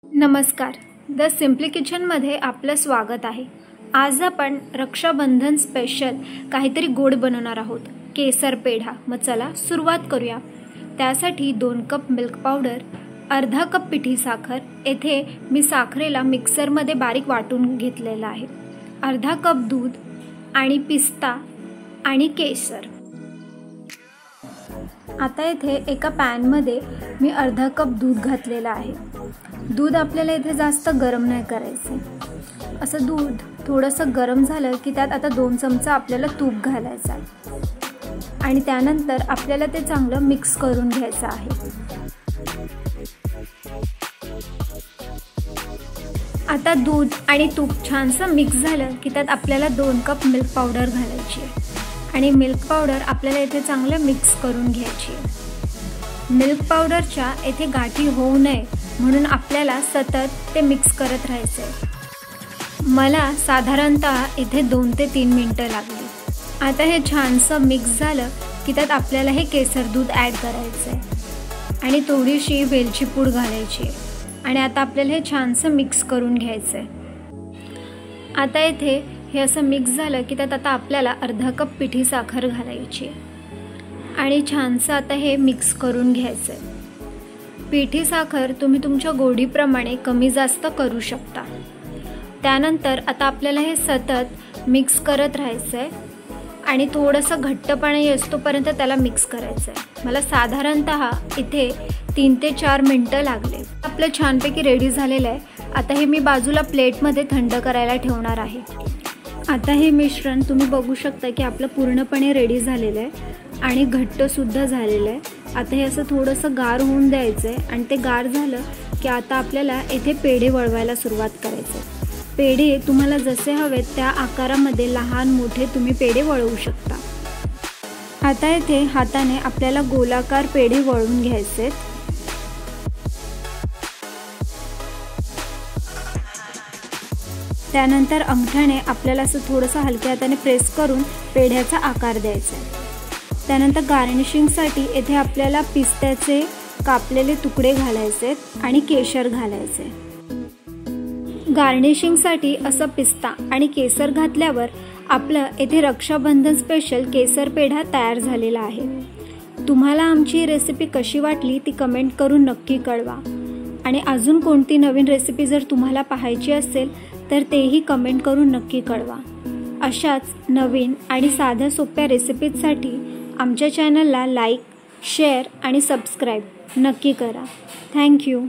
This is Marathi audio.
नमस्कार, द सिम्पली किचनमध्ये आपलं स्वागत आहे। आज आपण रक्षाबंधन स्पेशल काहीतरी गोड बनवणार आहोत, केसर पेढा। मग चला सुरुवात करूया। त्यासाठी 2 कप मिल्क पावडर, अर्धा कप पिठी साखर, येथे मी साखरेला मिक्सरमध्ये बारीक वाटून घेतलेला आहे, अर्धा कप दूध आणि पिस्ता आणि केसर। आता इथे एका पॅनमध्ये मी अर्धा कप दूध घातलेला आहे। दूध आपल्याला इथे जास्त गरम नाही करायचे। असं दूध थोडंसं गरम झालं की त्यात आता 2 चमचा आपल्याला तूप घालायचं आहे आणि त्यानंतर आपल्याला ते चांगलं मिक्स करून घ्यायचं आहे। आता दूध आणि तूप छानसं मिक्स झालं की त्यात आपल्याला 2 कप मिल्क पावडर घालायची आहे आणि मिल्क पावडर आपल्याला इथे चांगलं मिक्स करून घ्यायची आहे। मिल्क पावडरच्या इथे गाठी होऊ नये म्हणून आपल्याला सतत ते मिक्स करत राहायचे। मला साधारणतः इथे 2 ते 3 मिनिटं लागली। आता हे छानसं मिक्स झालं की त्यात आपल्याला हे केसर दूध ॲड करायचं आहे आणि थोडीशी वेलची पूड घालायची आणि आता आपल्याला हे छानसं मिक्स करून घ्यायचं आहे। आता इथे हे असं मिक्स झालं की त्यात आता आपल्याला अर्धा कप पिठी साखर घालायची आणि छानसं आता हे मिक्स करून घ्यायचं आहे। पिठी साखर तुम्ही तुमच्या गोडीप्रमाणे कमी जास्त करू शकता। त्यानंतर आता आपल्याला हे सतत मिक्स करत राहायचं आहे आणि थोडंसं घट्टपणा येतोपर्यंत त्याला मिक्स करायचं आहे। मला साधारणतः इथे 3 ते 4 मिनिटं लागले। आपलं छानपैकी रेडी झालेलं आहे। आता हे मी बाजूला प्लेटमध्ये थंड करायला ठेवणार आहे। आता हे मिश्रण तुम्ही बघू शकता की आपलं पूर्णपणे रेडी झालेलं आहे आणि घट्टसुद्धा झालेलं आहे। आता हे असं थोडंसं गार होऊन द्यायचं आहे आणि ते गार झालं की आता आपल्याला इथे पेढे वळवायला सुरुवात करायचं आहे। पेढे तुम्हाला जसे हवेत त्या आकारामध्ये लहान मोठे तुम्ही पेढे वळवू शकता। आता इथे हाताने आपल्याला गोलाकार पेढे वळवून घ्यायचे आहेत। त्यानंतर अंगठ्याने आपल्याला असं थोडंसं हलक्या हाताने प्रेस करून पेढ्याचा आकार द्यायचा आहे। त्यानंतर गार्निशिंगसाठी येथे आपल्याला पिस्त्याचे कापलेले तुकडे घालायचे आणि केशर घालायचे। गार्निशिंगसाठी असं पिस्ता आणि केसर घातल्यावर आपलं येथे रक्षाबंधन स्पेशल केसर पेढा तयार झालेला आहे। तुम्हाला आमची रेसिपी कशी वाटली ती कमेंट करून नक्की कळवा आणि अजून कोणती नवीन रेसिपी जर तुम्हाला पाहायची असेल तर तेही कमेंट करून नक्की कळवा। अशाच नवीन आणि साध्या सोप्या रेसिपीजसाठी आमच्या चॅनलला लाईक, शेअर आणि सबस्क्राईब नक्की करा। थँक्यू।